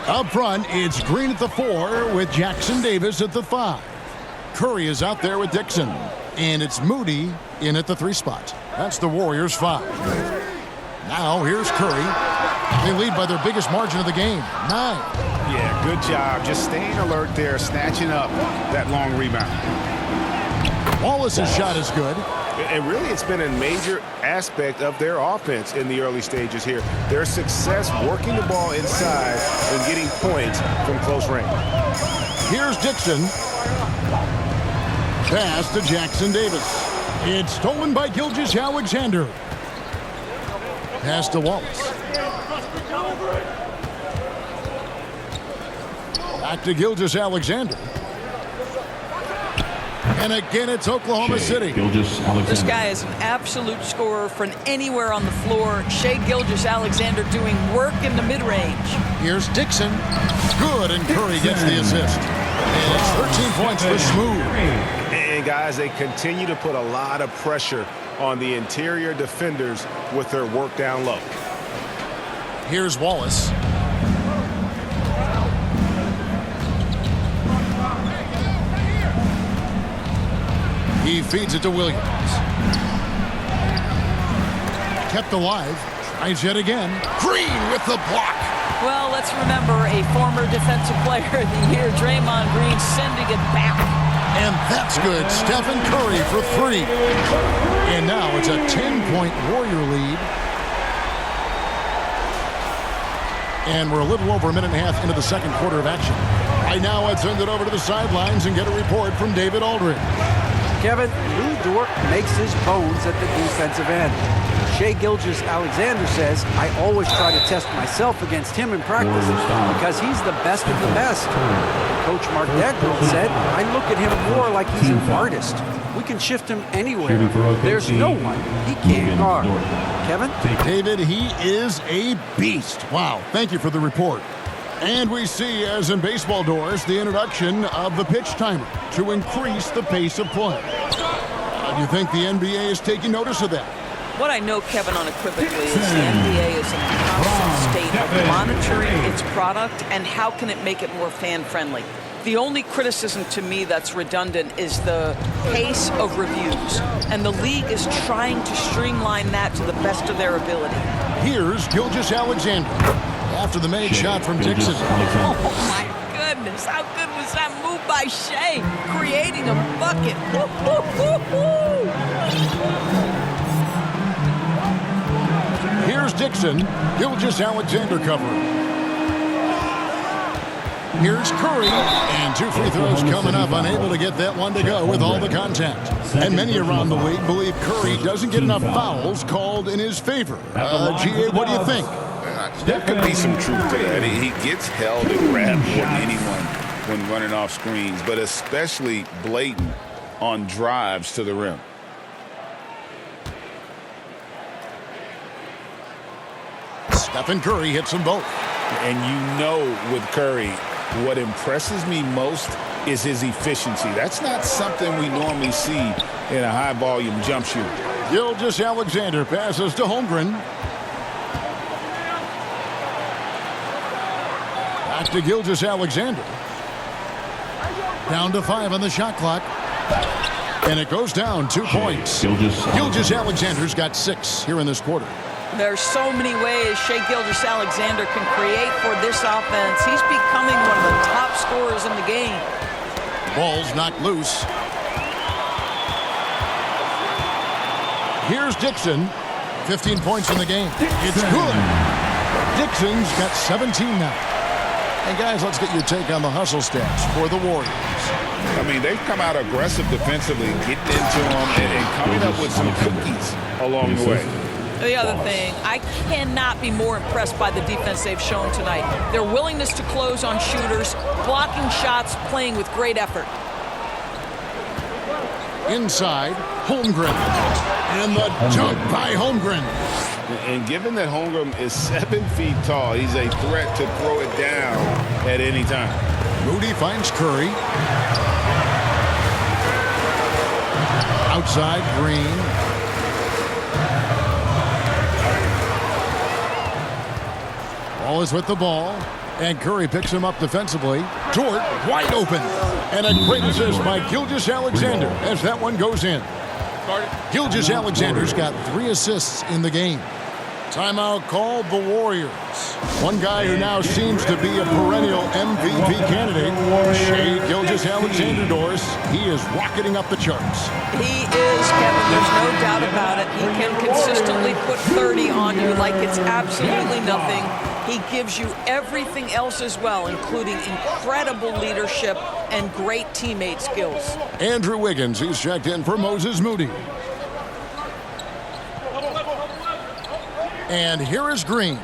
Up front, it's Green at the 4 with Jackson Davis at the 5. Curry is out there with Dixon. And it's Moody in at the 3 spot. That's the Warriors' 5. Now here's Curry. They lead by their biggest margin of the game, 9. Yeah, good job. Just staying alert there, snatching up that long rebound. Wallace's shot is good. And really, it's been a major aspect of their offense in the early stages here. Their success working the ball inside and getting points from close range. Here's Dixon. Pass to Jackson Davis. It's stolen by Gilgeous-Alexander. Pass to Wallace. Back to Gilgeous-Alexander. And again, it's Oklahoma City. This guy is an absolute scorer from anywhere on the floor. Shai Gilgeous-Alexander doing work in the mid-range. Here's Dixon. Good, and Curry gets the assist. And it's 13 points for Smooth. And guys, they continue to put a lot of pressure on the interior defenders with their work down low. Here's Wallace. He feeds it to Williams. Kept alive. Tries yet again. Green with the block. Well, let's remember a former defensive player of the year, Draymond Green, sending it back. And that's good. Stephen Curry for 3. And now it's a 10-point Warrior lead. And we're a little over a minute and a half into the second quarter of action. Right now, let's send it over to the sidelines and get a report from David Aldridge. Kevin, Lou Dort makes his bones at the defensive end. Shai Gilgeous-Alexander says, I always try to test myself against him in practice because he's the best of the best. Coach Mark Dagnall said, I look at him more like he's an artist. We can shift him anywhere. There's no one he can't guard. Kevin? David, he is a beast. Wow, thank you for the report. And we see, as in baseball doors, the introduction of the pitch timer to increase the pace of play. Do you think the NBA is taking notice of that? What I know, Kevin, unequivocally is the NBA is in a constant state of monitoring its product and how can it make it more fan-friendly. The only criticism to me that's redundant is the pace of reviews. And the league is trying to streamline that to the best of their ability. Here's Gilgeous-Alexander after the made shot from Dixon. Oh, my goodness. How good was that move by Shai, creating a bucket? Here's Dixon. Gilgeous-Alexander covering. Here's Curry, and 2 free throws coming up, unable to get that one to go with all the contact. And many around the league believe Curry doesn't get enough fouls called in his favor. G.A., what do you think? There could be some truth to that. He gets held and grabbed more than anyone when running off screens, but especially blatant on drives to the rim. Stephen Curry hits them both. And you know with Curry, what impresses me most is his efficiency. That's not something we normally see in a high-volume jump shooter. Gilgeous-Alexander passes to Holmgren. Back to Gilgeous-Alexander. Down to 5 on the shot clock. And it goes down 2 points. Gilgeous-Alexander's got 6 here in this quarter. There's so many ways Shai Gilgeous-Alexander can create for this offense. He's becoming one of the top scorers in the game. Ball's knocked loose. Here's Dixon. 15 points in the game. It's good. Dixon's got 17 now. And guys, let's get your take on the hustle stats for the Warriors. I mean, they've come out aggressive defensively, getting into them and coming up with some cookies along the way. The other thing, I cannot be more impressed by the defense they've shown tonight. Their willingness to close on shooters, blocking shots, playing with great effort. Inside, Holmgren. And the dunk by Holmgren. And given that Holmgren is 7 feet tall, he's a threat to throw it down at any time. Moody finds Curry. Outside, Green. Wallace with the ball. And Curry picks him up defensively. Dort wide open. And a great assist by Gilgeous-Alexander as that one goes in. Gilgeous-Alexander's got 3 assists in the game. Timeout called the Warriors. One guy who now seems to be a perennial MVP candidate, Shai Gilgeous-Alexander, Doris. He is rocketing up the charts. He is, Kevin. There's no doubt about it. He can consistently put 30 on you like it's absolutely nothing. He gives you everything else as well, including incredible leadership and great teammate skills. Andrew Wiggins, he's checked in for Moses Moody. And here is Green.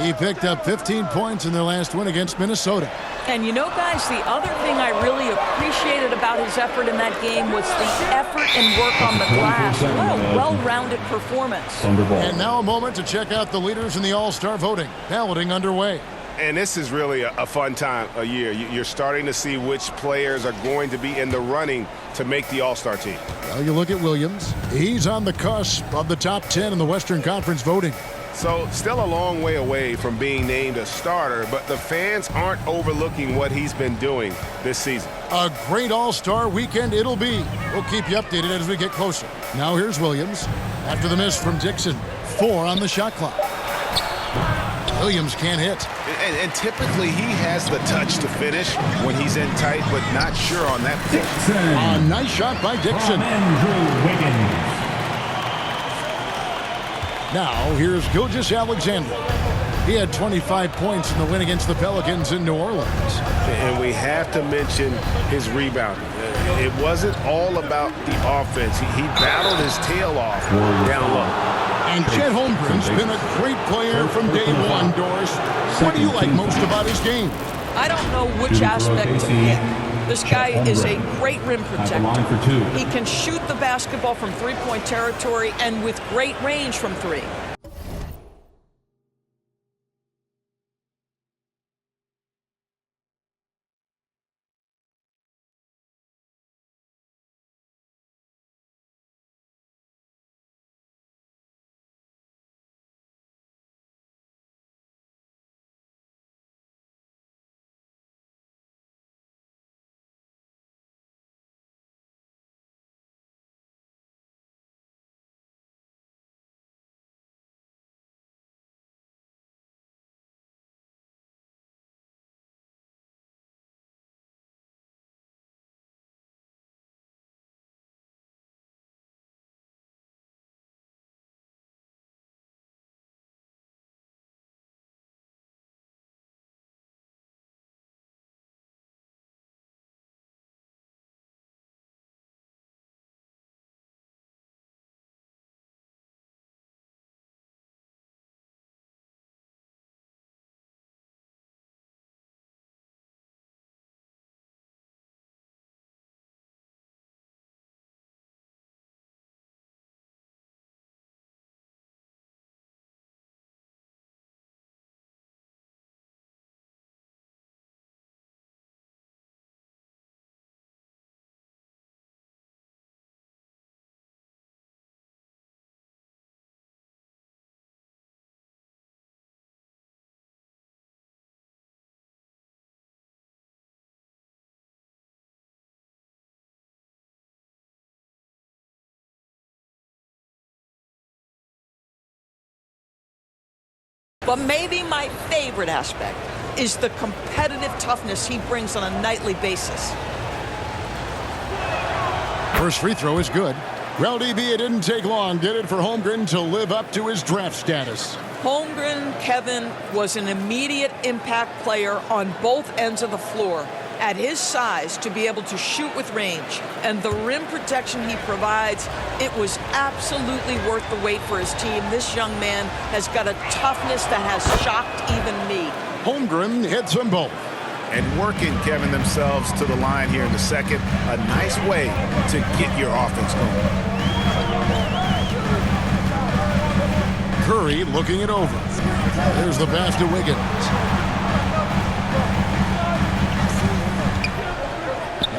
He picked up 15 points in their last win against Minnesota. And you know, guys, the other thing I really appreciated about his effort in that game was the effort and work on the glass. What a well-rounded performance. And now a moment to check out the leaders in the All-Star voting. Balloting underway. And this is really a fun time of year. You're starting to see which players are going to be in the running to make the All-Star team. Well, you look at Williams. He's on the cusp of the top 10 in the Western Conference voting. So still a long way away from being named a starter, but the fans aren't overlooking what he's been doing this season. A great All-Star weekend it'll be. We'll keep you updated as we get closer. Now here's Williams. After the miss from Dixon, 4 on the shot clock. Williams can't hit. And typically he has the touch to finish when he's in tight, but not sure on that pitch. A nice shot by Dixon. Now here's Gilgeous-Alexander. He had 25 points in the win against the Pelicans in New Orleans. And we have to mention his rebounding. It wasn't all about the offense. He battled his tail off down low. And Chet Holmgren's been a great player from day one, Doris. What do you like most about his game? I don't know which aspect to pick. This guy is a great rim protector. He can shoot the basketball from three-point territory and with great range from 3. But maybe my favorite aspect is the competitive toughness he brings on a nightly basis. First free throw is good. Well, DB, it didn't take long, did it, for Holmgren to live up to his draft status? Holmgren, Kevin, was an immediate impact player on both ends of the floor. At his size, to be able to shoot with range and the rim protection he provides, it was absolutely worth the wait for his team. This young man has got a toughness that has shocked even me. Holmgren hits them both. And working, Kevin, themselves to the line here in the second. A nice way to get your offense going. Curry looking it over. There's the pass to Wiggins.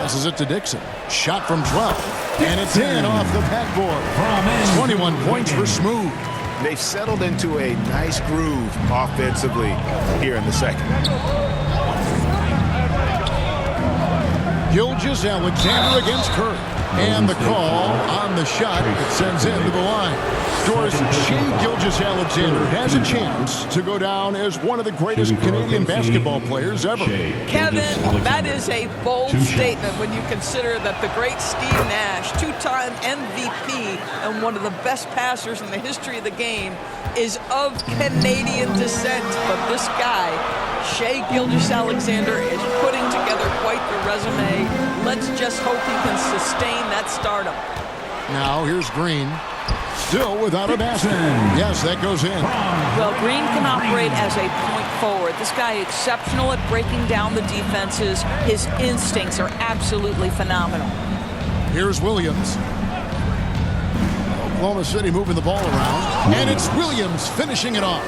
Passes it to Dixon. Shot from 12. And it's in off the backboard. 21 points for Smooth. They've settled into a nice groove offensively here in the second. Gilgeous-Alexander against Curry. And the call on the shot that sends him to the line. Scores Shai Gilgeous-Alexander has a chance to go down as one of the greatest Canadian basketball players ever. Kevin, that is a bold statement when you consider that the great Steve Nash, two-time MVP and one of the best passers in the history of the game, is of Canadian descent. But this guy, Shai Gilgeous-Alexander, is putting together quite the resume. Let's just hope he can sustain that stardom. Now here's Green. Still without a basket. Yes, that goes in. Well, Green can operate as a point forward. This guy is exceptional at breaking down the defenses. His instincts are absolutely phenomenal. Here's Williams. Oklahoma City moving the ball around. And it's Williams finishing it off.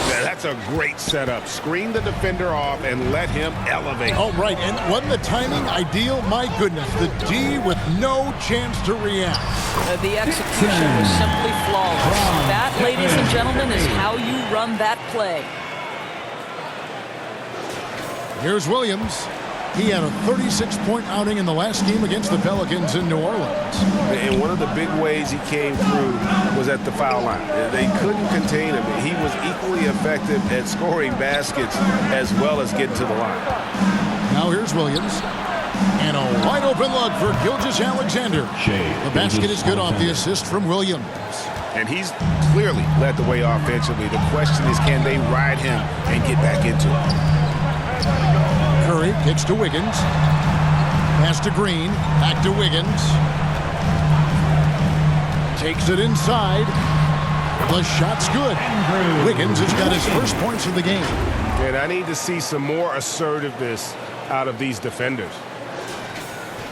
Yeah, that's a great setup. Screen the defender off and let him elevate. Oh, right. And wasn't the timing ideal? My goodness. The D with no chance to react. The execution was simply flawless. That, ladies and gentlemen, is how you run that play. Here's Williams. He had a 36-point outing in the last game against the Pelicans in New Orleans. And one of the big ways he came through was at the foul line. They couldn't contain him. He was equally effective at scoring baskets as well as getting to the line. Now here's Williams. And a wide-open look for Gilgeous-Alexander. The basket is good off the assist from Williams. And he's clearly led the way offensively. The question is, can they ride him and get back into it? Curry kicks to Wiggins. Pass to Green. Back to Wiggins. Takes it inside. The shot's good. Wiggins has got his first points of the game. And I need to see some more assertiveness out of these defenders.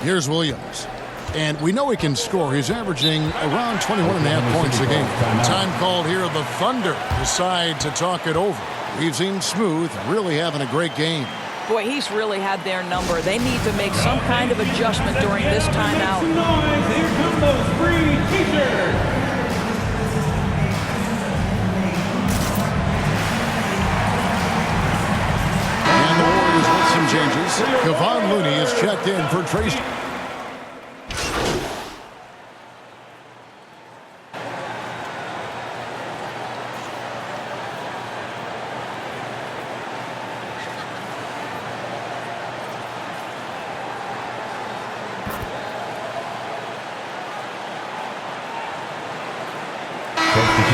Here's Williams. And we know he can score. He's averaging around 21.5 points a game. Time called here. The Thunder decide to talk it over. We've seen Smooth really having a great game. Boy, he's really had their number. They need to make some kind of adjustment during this timeout. Here come those free t-shirts. And the Warriors with some changes. Kevon Looney is checked in for Tracy.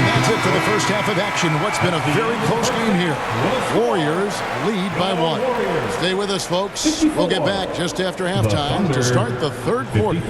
That's it for the first half of action. What's been a very close game here. Warriors lead by 1. Stay with us, folks. We'll get back just after halftime to start the third quarter.